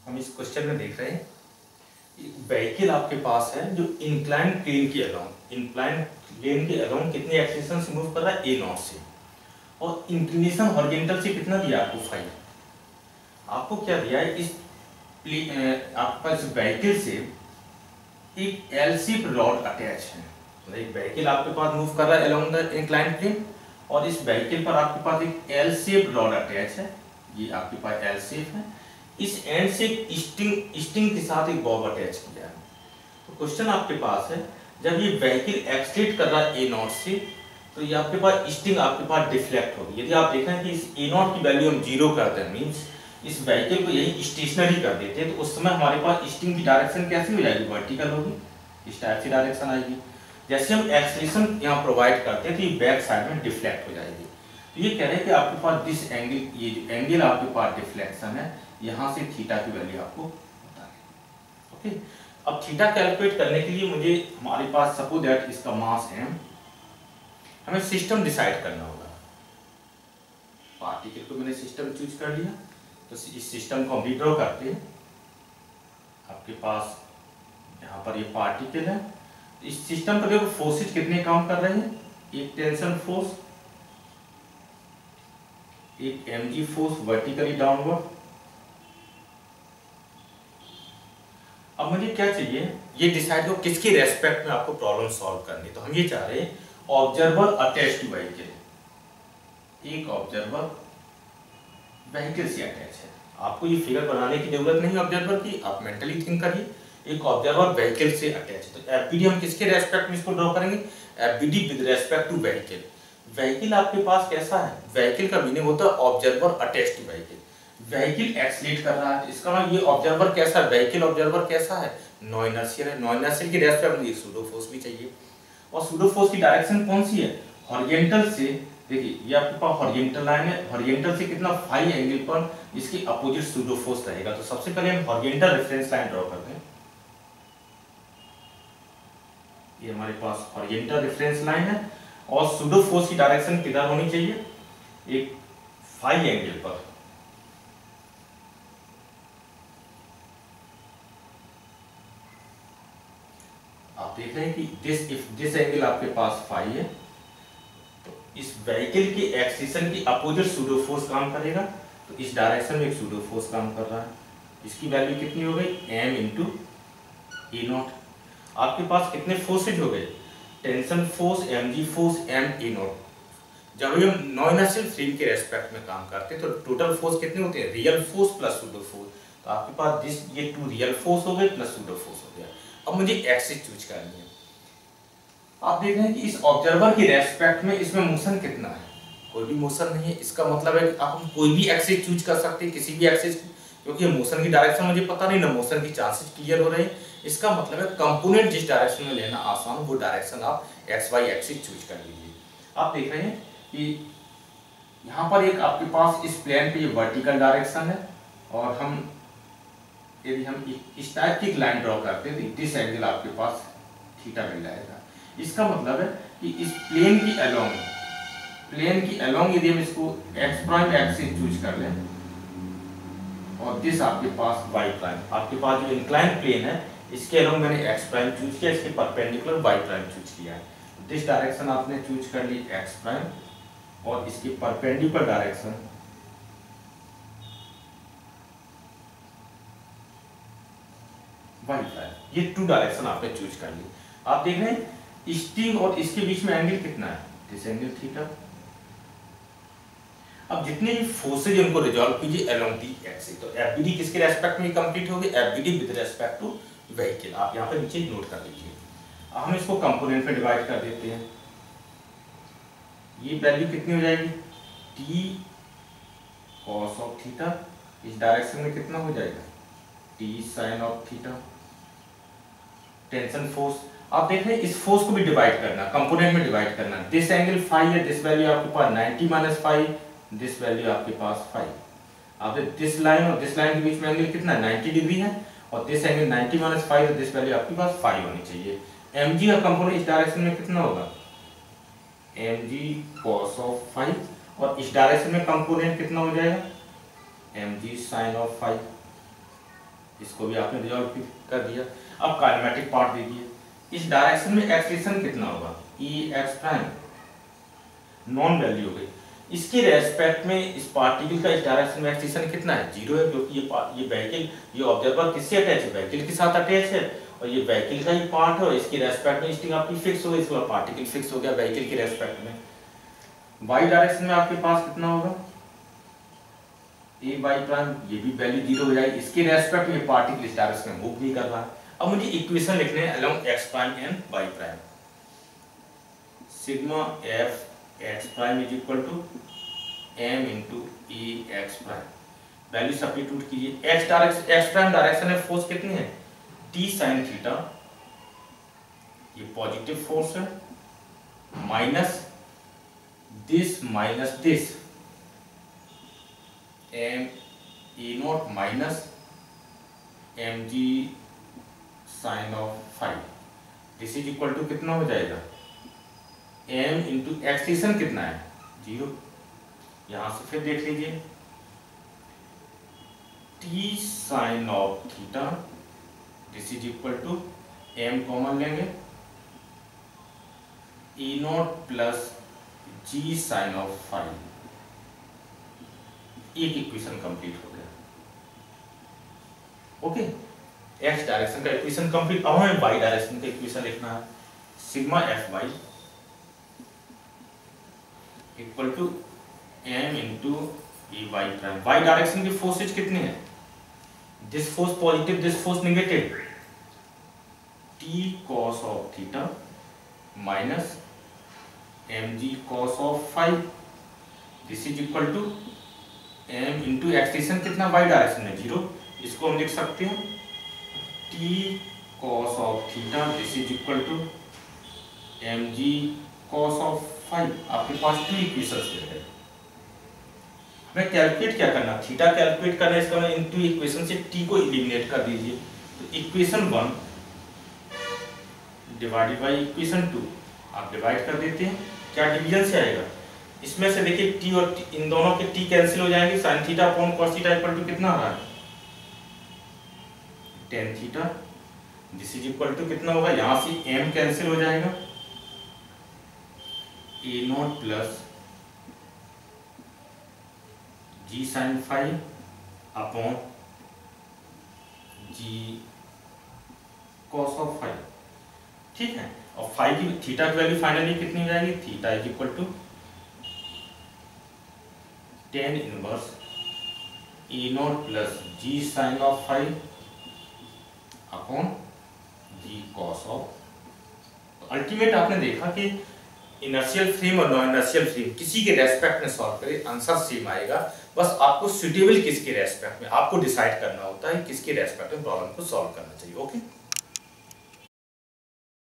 हम इस क्वेश्चन में देख रहे हैं व्हीकल आपके पास है जो इंक्लाइन प्लेन के अलोंग कितने एक्सटेंशन से मूव कर रहा है ए नॉट से, और इंक्लिनेशन हॉरिजॉन्टल से कितना दिया आपको 5। आपको क्या दिया है आपके पास व्हीकल से एक एल शेप रॉड अटैच है, मतलब एक व्हीकल आपके पास मूव कर रहा है अलोंग द इंक्लाइन प्लेन और इस व्हीकल पर आपके पास एक एल शेप रॉड अटैच है। ये आपके पास एल शेप है, इस एंड से स्टिंग के साथ एक बॉब अटैच किया है। तो क्वेश्चन आपके पास है जब ये व्हीकल एक्सलेट कर रहा है ए नॉट से, तो ये आपके पास स्टिंग आपके पास डिफ्लेक्ट होगी। यदि आप देखें कि इस ए नॉट की वैल्यू हम 0 करते हैं, मींस इस व्हीकल को यही स्टेशनरी कर देते हैं, तो उस समय हमारे पास स्टिंग की डायरेक्शन कैसी हो जाएगी, वर्टिकल होगी, इस टाइप से डायरेक्शन आएगी। जैसे हम एक्सलेशन यहाँ प्रोवाइड करते हैं तो ये बैक साइड में डिफ्लेक्ट हो जाएगी। तो ये कह रहे हैं कि आपके पास दिस एंगल, ये जो एंगल आपके पास डिफ्लेक्शन है, यहाँ से थीटा की वैल्यू आपको बता दें। ओके, अब थीटा कैलकुलेट करने के लिए मुझे हमारे पास सपोज दैट इसका मास है, हमें सिस्टम डिसाइड करना होगा। पार्टिकल को मैंने सिस्टम चूज कर लिया, तो इस सिस्टम को हम ड्रॉ करते हैं। आपके पास यहाँ पर ये पार्टिकल है, इस सिस्टम पर देखो फोर्सेज कितने काम कर रहे हैं, एक टेंशन फोर्स, एक mg फोर्स वर्टिकली डाउनवर्ड। अब मुझे क्या चाहिए, ये डिसाइड करो किसके रेस्पेक्ट में आपको प्रॉब्लम सॉल्व करनी। तो हम ये चाह रहे हैं ऑब्जर्वर अटैच टू व्हीकल, एक ऑब्जर्वर व्हीकल से अटैच है। आपको ये फिगर बनाने की जरूरत नहीं ऑब्जर्वर की, आप मेंटली थिंक करिए, एक ऑब्जर्वर व्हीकल से अटैच है। तो एफबीडी हम किसके रेस्पेक्ट में इसको ड्रॉ करेंगे, FBD with respect to vehicle. Vehicle आपके पास कैसा है, व्हीकल का मीनिंग होता है observer attach to vehicle. Vehicle accelerate कर रहा है, इसका मतलब ये ऑब्जर्वर कैसा है, व्हीकल ऑब्जर्वर कैसा है, नॉन इनर्शियल है। नॉन इनर्शियल की रेस्पेक्ट में एक सूडो फोर्स भी चाहिए, और सूडो फोर्स की डायरेक्शन कौन सी है, हॉरिजॉन्टल से। देखिए ये आपके पास हॉरिजॉन्टल लाइन है, हॉरिजॉन्टल से कितना फाई एंगल पर इसकी अपोजिट सूडो फोर्स रहेगा। तो सबसे पहले हम हॉरिजॉन्टल रेफरेंस लाइन ड्रॉ करते हैं। ये हमारे पास हॉरिजॉन्टल रेफरेंस लाइन है, और सूडो फोर्स की डायरेक्शन किधर होनी चाहिए, एक फाई एंगल पर। आप देख रहे हैं कि दिस एंगल आपके पास फाई है, तो इस व्हीकल की एक्सिसन की अपोजिट सूडो फोर्स काम करेगा। तो इस डायरेक्शन में एक सूडो फोर्स काम कर रहा है, इसकी वैल्यू कितनी हो गई, m इंटू ए नॉट। आपके पास कितने फोर्सेज हो गए, tension force, mg force, m A not. जब हम नॉन इनर्शियल फ्रेम के रेस्पेक्ट में काम करते हैं तो टोटल फोर्स कितने होते हैं, real force plus pseudo force. तो आपके पास ये 2 रियल फोर्स हो गए प्लस सूडो फोर्स हो गया। अब मुझे एक्सिस चूज करनी है। आप देख रहे हैं कि इस ऑब्जर्वर की रेस्पेक्ट में इसमें मोशन कितना है, कोई भी मोशन नहीं है। इसका मतलब है कि आप हम कोई भी एक्सिस चूज कर सकते हैं, किसी भी एक्सिस, क्योंकि मोशन की डायरेक्शन मुझे पता नहीं ना, मोशन की चांसेस क्लियर हो रहे हैं। इसका मतलब है कंपोनेंट जिस डायरेक्शन में लेना आसान वो डायरेक्शन आप एक्स वाई एक्सिस चूज कर लीजिए। आप देख रहे हैं कि यहाँ पर एक आपके पास इस प्लेन पे ये वर्टिकल डायरेक्शन है, और हम यदि हम इस टाइप की लाइन ड्रॉ करते हैं तो दिस एंगल आपके पास थीटा मिल जाएगा। इसका मतलब है कि इस प्लेन की अलोंग यदि हम इसको एक्स प्राइम एक्सिस चूज कर लें, और दिस आपके पास वाई प्राइम, आपके पास जो इंक्लाइन प्लेन है इसके अलोंग मैंने एक्स प्राइम चूज किया, इसके परपेंडिकुलर वाई प्राइम चूज किया है। दिस डायरेक्शन आपने चूज कर ली एक्स प्राइम, और इसके परपेंडिकुलर डायरेक्शन वाई प्राइम, ये 2 डायरेक्शन आपने चूज कर ली। आप देख रहे हैं स्टिंग और इसके बीच में एंगल कितना है, दिस एंगल थीटा। अब जितने भी फोर्सेज उनको रिजॉल्व कीजिए अलोंग दी एक्सिस। तो एफबीडी किसके रेस्पेक्ट में कंप्लीट होगी, FBD with respect to vehicle. आप यहाँ पे नीचे नोट कर लीजिए। अब हम इसको कंपोनेंट में डिवाइड कर देते हैं। ये वैल्यू कितनी हो जाएगी, टी कॉस ऑफ थीटा, इस डायरेक्शन में कितना हो जाएगा, T sine of theta. Tension force, आप देख रहे हैं इस फोर्स को भी डिवाइड करना, कंपोनेंट में डिवाइड करना। दिस एंगल फाई है, दिस वैल्यू आपके पास 90 माइनस फाई, दिस वैल्यू आपके पास 5। आप दिस लाइन और दिस लाइन के बीच में एंगल कितना 90 डिग्री है, और दिस एंगल 90 माइनस 5 है, दिस वैल्यू आपके पास 5 होनी चाहिए। mg का कंपोनेंट इस डायरेक्शन में कितना होगा, mg cos ऑफ 5, और इस डायरेक्शन में कंपोनेंट कितना हो जाएगा, mg sin ऑफ 5। इसको भी आपने रिजॉल्व कर दिया। अब काइनेमेटिक पार्ट देखिए, इस डायरेक्शन में एक्सेलेरेशन कितना होगा, ई एक्स प्राइम, नॉन वैल्यू हो गई। इसके रेस्पेक्ट में इस पार्टिकल का इस डायरेक्शन में एक्सेलेरेशन कितना है, 0 है, क्योंकि ये व्हीकल, ये ऑब्जर्वर किससे अटैच है, व्हीकल के साथ अटैच है, और ये व्हीकल का ही पार्ट है, और इसके रेस्पेक्ट में स्टिंग आपकी फिक्स हो गई, इसका पार्टिकल फिक्स हो गया व्हीकल के रेस्पेक्ट में। वाई डायरेक्शन में आपके पास कितना होगा, ए वाई प्राइम, ये भी वैल्यू 0 हो जाएगी, इसके रेस्पेक्ट में पार्टिकल इस डायरेक्शन में मूव नहीं कर रहा है। अब मुझे इक्वेशन लिखने हैं along X prime and Y prime. Sigma F X prime is equal to M into A X prime, value substitute कीजिए। एक्स प्राइम डायरेक्शन में फोर्स कितनी है, टी साइन थीटा, ये पॉजिटिव फोर्स है, minus this M A not minus M G sine of five, this is equal to कितना हो जाएगा, M into acceleration कितना है, 0। यहां से फिर देख लीजिए, T sine of theta, this is equal to M common लेंगे, E naught plus G sine of five, एक इक्वेशन कंप्लीट हो गया। ओके, एक्स डायरेक्शन का इक्वेशन कंप्लीट। अब हमें वाई डायरेक्शन का इक्वेशन लिखना है, sigma F Y equal to M into E Y prime. Y direction की फोर्सेज कितनी है, this force positive, this force negative, T cos of theta minus M G cos of five, this is equal to M into acceleration कितना, Y direction में 0, इसको हम लिख सकते हैं T cos of theta, this is equal to M G cos of five. आपके पास 2 equations है, हमें कैलकुलेट क्या करना, थीटा कैलकुलेट करना है, इसका मतलब इन 2 इक्वेशन से टी को एलिमिनेट कर दीजिए। तो इक्वेशन 1 डिवाइडेड बाई इक्वेशन 2 आप डिवाइड कर देते हैं, क्या डिवीजन से आएगा, इसमें से देखिए टी और इन दोनों के टी कैंसिल हो जाएंगे, sin theta upon cos theta equal to कितना आ रहा है, tan theta, this is equal to कितना होगा, यहां से m कैंसिल हो जाएगा, a not plus g sin five upon g cos of five. ठीक है, और फाइव की थीटा की वैल्यू फाइनली कितनी हो जाएगी, theta is equal to tan inverse A not plus G sine of five upon G cos of. Ultimate आपने देखा कि इनर्शियल फ्रेम और नॉन इनर्शियल फ्रेम किसी के रेस्पेक्ट में सॉल्व करें आंसर सेम आएगा, बस आपको सुटेबल किसके रेस्पेक्ट में आपको डिसाइड करना होता है, किसके रेस्पेक्ट में प्रॉब्लम को सॉल्व करना चाहिए। ओके।